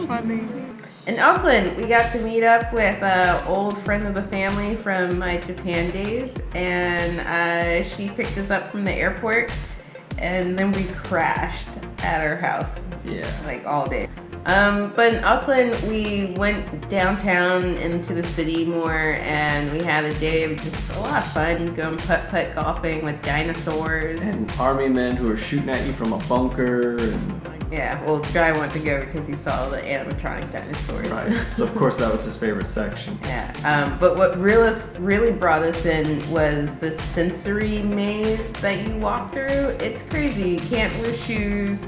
Funny. In Auckland, we got to meet up with an old friend of the family from my Japan days, and she picked us up from the airport, and then we crashed at our house. Yeah. Like all day. But in Auckland, we went downtown into the city more, and we had a day of just a lot of fun going putt-putt golfing with dinosaurs. And army men who were shooting at you from a bunker. And... Yeah, well, Jai wanted to go because he saw the animatronic dinosaurs. Right, so of course that was his favorite section. Yeah, but what really brought us in was the sensory maze that you walk through. It's crazy. You can't wear shoes.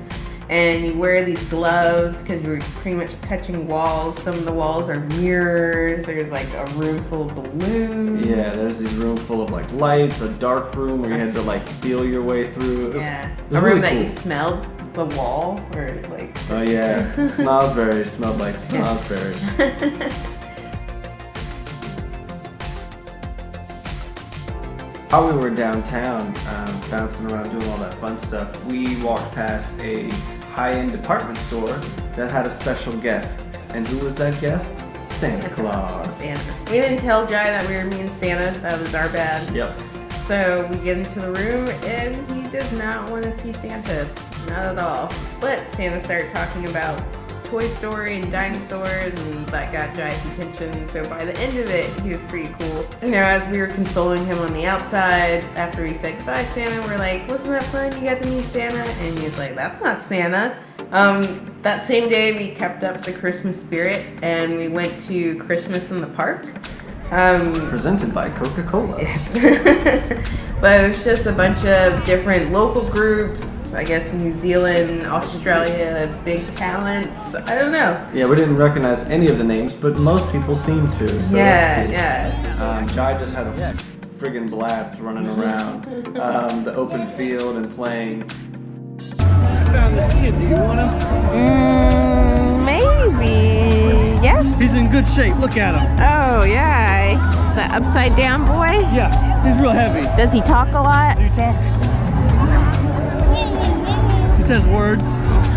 And you wear these gloves because you're pretty much touching walls. Some of the walls are mirrors. There's like a room full of balloons. Yeah, there's this room full of like lights, a dark room where you had to like feel your way through. Yeah, it was a room really that cool. you smelled the wall or like. Oh yeah, snozberries smelled like snozberries. While we were downtown, bouncing around doing all that fun stuff, we walked past a high-end department store that had a special guest. And who was that guest? Santa Claus. Santa. We didn't tell Jai that we were meeting Santa. That was our bad. Yep. So we get into the room and he does not want to see Santa. Not at all. But Santa started talking about Toy Story and dinosaurs, and that got Jai's attention. So by the end of it, he was pretty cool. You know, as we were consoling him on the outside, after we said goodbye, Santa, we're like, wasn't that fun? You got to meet Santa? And he's like, that's not Santa. That same day, we kept up the Christmas spirit, and we went to Christmas in the Park. Presented by Coca-Cola. Yes. But it was just a bunch of different local groups. I guess New Zealand, Australia, big talents. I don't know. Yeah, we didn't recognize any of the names, but most people seem to. So Yeah, that's cool. yeah. Jai just had a friggin' blast running around the open field and playing. Found this kid. Do you want him? Maybe. Yes. He's in good shape. Look at him. Oh, yeah. The upside down boy? Yeah, he's real heavy. Does he talk a lot? Do you talk? He says words.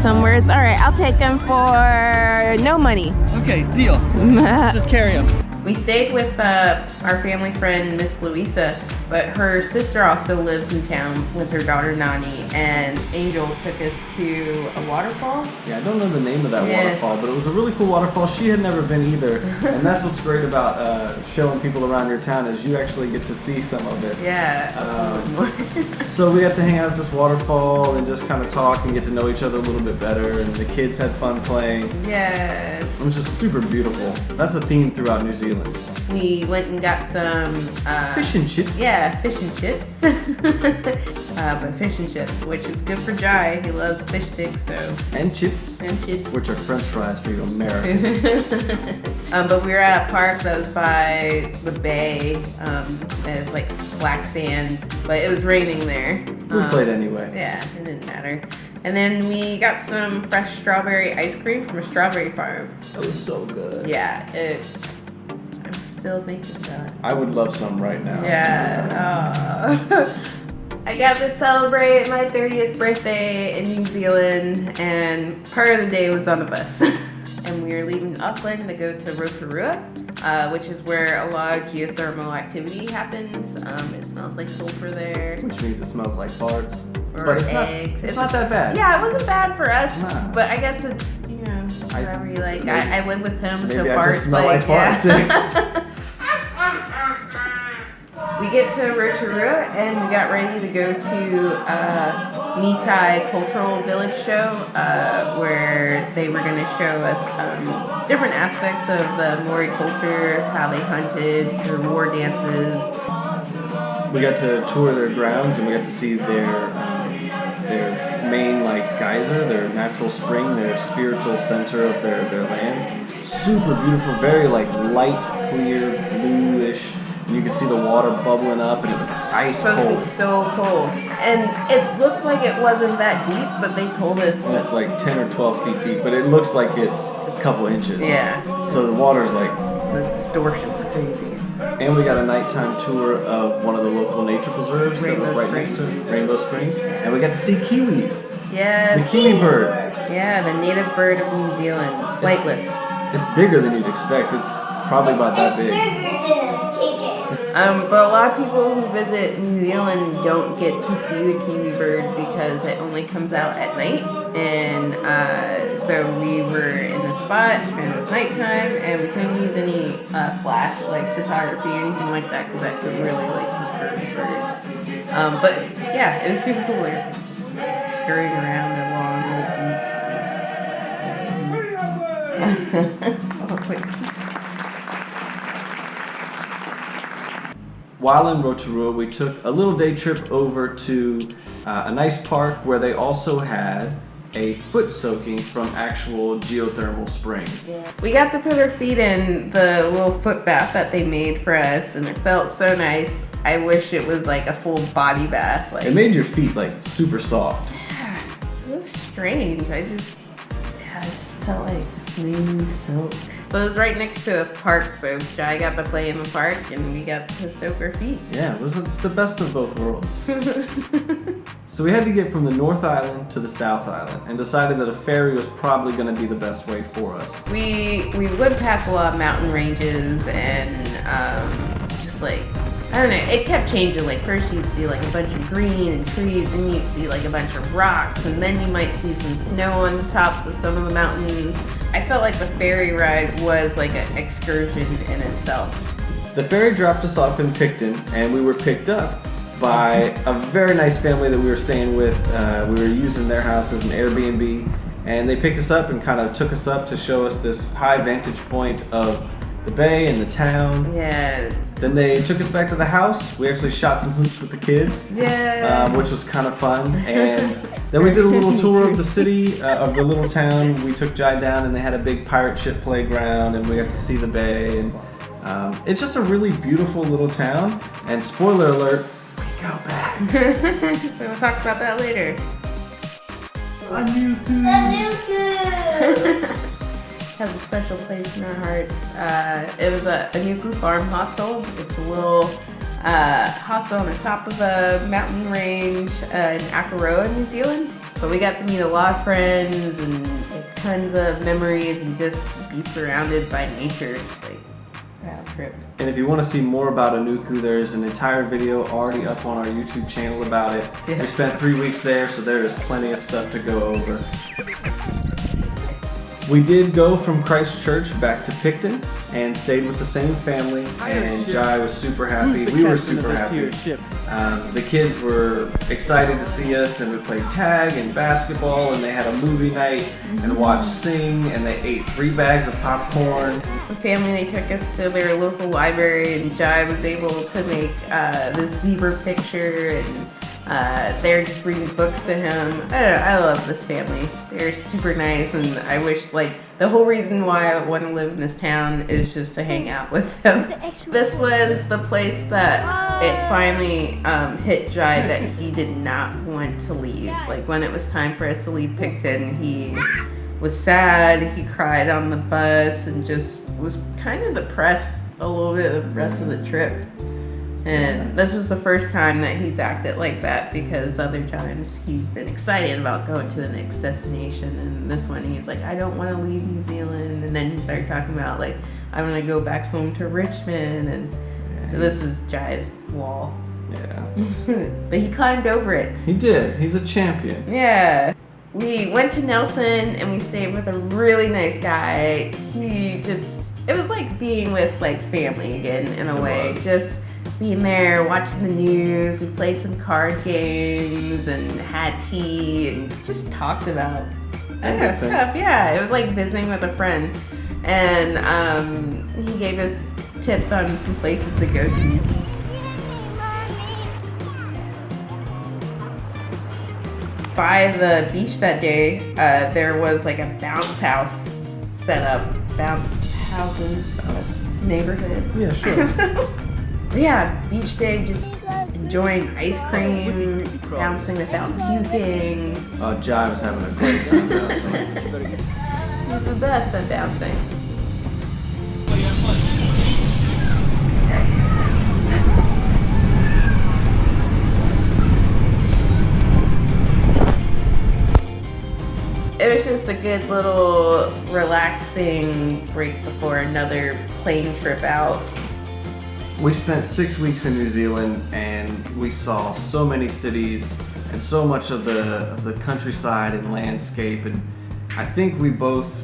Some words. All right, I'll take him for no money. Okay, deal. Just carry him. We stayed with our family friend, Miss Louisa, but her sister also lives in town with her daughter, Nani, and Angel took us to a waterfall. Yeah, I don't know the name of that waterfall, but it was a really cool waterfall. She had never been either, and that's what's great about showing people around your town is you actually get to see some of it. Yeah. So we got to hang out at this waterfall and just kind of talk and get to know each other a little bit better, and the kids had fun playing. Yeah. It was just super beautiful. That's a theme throughout New Zealand. We went and got some Fish and chips. Yeah, fish and chips. But fish and chips, which is good for Jai. He loves fish sticks, so. And chips. And chips. Which are French fries for you Americans. But we were at a park that was by the bay. And it's like black sand, but it was raining there. We played anyway. Yeah, it didn't matter. And then we got some fresh strawberry ice cream from a strawberry farm. It was so good. Yeah, I'm still thinking about it. I would love some right now. Yeah. Oh. I got to celebrate my 30th birthday in New Zealand, and part of the day was on the bus. And we were leaving Auckland to go to Rotorua, which is where a lot of geothermal activity happens. It smells like sulfur there. Which means it smells like farts. Or but it's eggs. It's not that bad. Yeah, it wasn't bad for us, Nah. but I guess it's, whatever you like. I live with him, Maybe so I farts just smell like farts. Yeah. We get to Rotorua and we got ready to go to Mitai Cultural Village show where they were going to show us different aspects of the Maori culture, how they hunted, their war dances. We got to tour their grounds and we got to see their main geyser, their natural spring, their spiritual center of their lands. Super beautiful, very light, clear, bluish. You could see the water bubbling up, and it was ice cold. So cold. And it looked like it wasn't that deep, but they told us it was 10 or 12 feet deep, but it looks like it's a couple inches. Yeah. So the water's the distortion's crazy. And we got a nighttime tour of one of the local nature preserves that was right next to it, Rainbow Springs. And we got to see kiwis. Yes. The kiwi bird. Yeah, the native bird of New Zealand. Flightless. It's bigger than you'd expect. It's probably about that big. But a lot of people who visit New Zealand don't get to see the kiwi bird because it only comes out at night. And so we were in the spot and it was nighttime and we couldn't use any flash like photography or anything like that because that could really like disturb the bird. But yeah, it was super cool. They're just scurrying around the long old beaks. Oh, quick. While in Rotorua, we took a little day trip over to a nice park where they also had a foot soaking from actual geothermal springs. Yeah. We got to put our feet in the little foot bath that they made for us and it felt so nice. I wish it was like a full body bath. Like, it made your feet like super soft. Yeah, it was strange. I just felt like smooth silk. But it was right next to a park, so Jai got to play in the park and we got to soak our feet. Yeah, it was the best of both worlds. So we had to get from the North Island to the South Island and decided that a ferry was probably going to be the best way for us. We went past a lot of mountain ranges and just like, I don't know, it kept changing. Like first you'd see like a bunch of green and trees, then you'd see like a bunch of rocks, and then you might see some snow on the tops of some of the mountains. I felt like the ferry ride was like an excursion in itself. The ferry dropped us off in Picton and we were picked up by a very nice family that we were staying with. We were using their house as an Airbnb and they picked us up and kind of took us up to show us this high vantage point of the bay and the town. Yeah. Then they took us back to the house. We actually shot some hoops with the kids, which was kind of fun. And then we did a little tour of the city, of the little town. We took Jai down and they had a big pirate ship playground and we got to see the bay. And it's just a really beautiful little town. And spoiler alert, we go back. So we'll talk about that later. Onuku. Has a special place in our hearts. It was a Onuku Farm Hostel. It's a little hostel on the top of a mountain range in Akaroa, New Zealand. But we got to meet a lot of friends and like, tons of memories and just be surrounded by nature. It's like a round trip. And if you want to see more about Onuku, there's an entire video already up on our YouTube channel about it. Yeah. We spent 3 weeks there, so there's plenty of stuff to go over. We did go from Christchurch back to Picton and stayed with the same family, and Jai was super happy. We were super happy. The kids were excited to see us, and we played tag and basketball, and they had a movie night and watched Sing, and they ate 3 bags of popcorn. The family, they took us to their local library, and Jai was able to make this zebra picture, and they're just reading books to him. I don't know, I love this family. They're super nice, and I wish, like, the whole reason why I want to live in this town is just to hang out with them. This was the place that it finally hit Jai that he did not want to leave. Like, when it was time for us to leave Picton, he was sad, he cried on the bus, and just was kind of depressed a little bit the rest of the trip. And this was the first time that he's acted like that, because other times he's been excited about going to the next destination, and this one he's like, I don't want to leave New Zealand. And then he started talking about like, I want to go back home to Richmond, and so this was Jai's wall. Yeah. But he climbed over it. He did. He's a champion. Yeah. We went to Nelson and we stayed with a really nice guy. It was like being with like family again in a way. Just being there, watching the news. We played some card games and had tea and just talked about stuff. Yeah, it was like visiting with a friend. And he gave us tips on some places to go to. By the beach that day, there was like a bounce house set up. Bounce houses, neighborhood. Yeah, sure. Yeah, beach day, just enjoying ice cream, bouncing without puking. Oh, Jai was having a great time bouncing. He's the best at bouncing. just a good little relaxing break before another plane trip out. We spent 6 weeks in New Zealand and we saw so many cities and so much of the countryside and landscape, and I think we both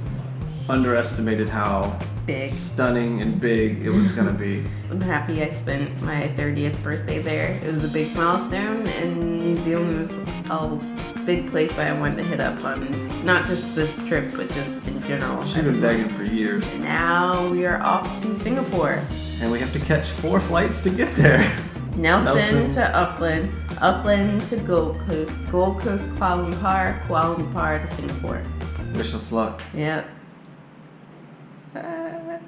underestimated how Big. stunning and big it was gonna be. I'm happy I spent my 30th birthday there. It was a big milestone, and New Zealand was a big place that I wanted to hit up on, not just this trip, but just in general. She's been begging for years. Now we are off to Singapore. And we have to catch 4 flights to get there. Nelson to Auckland, Auckland to Gold Coast, Gold Coast Kuala Lumpur, Kuala Lumpur to Singapore. Wish us luck. Yep. The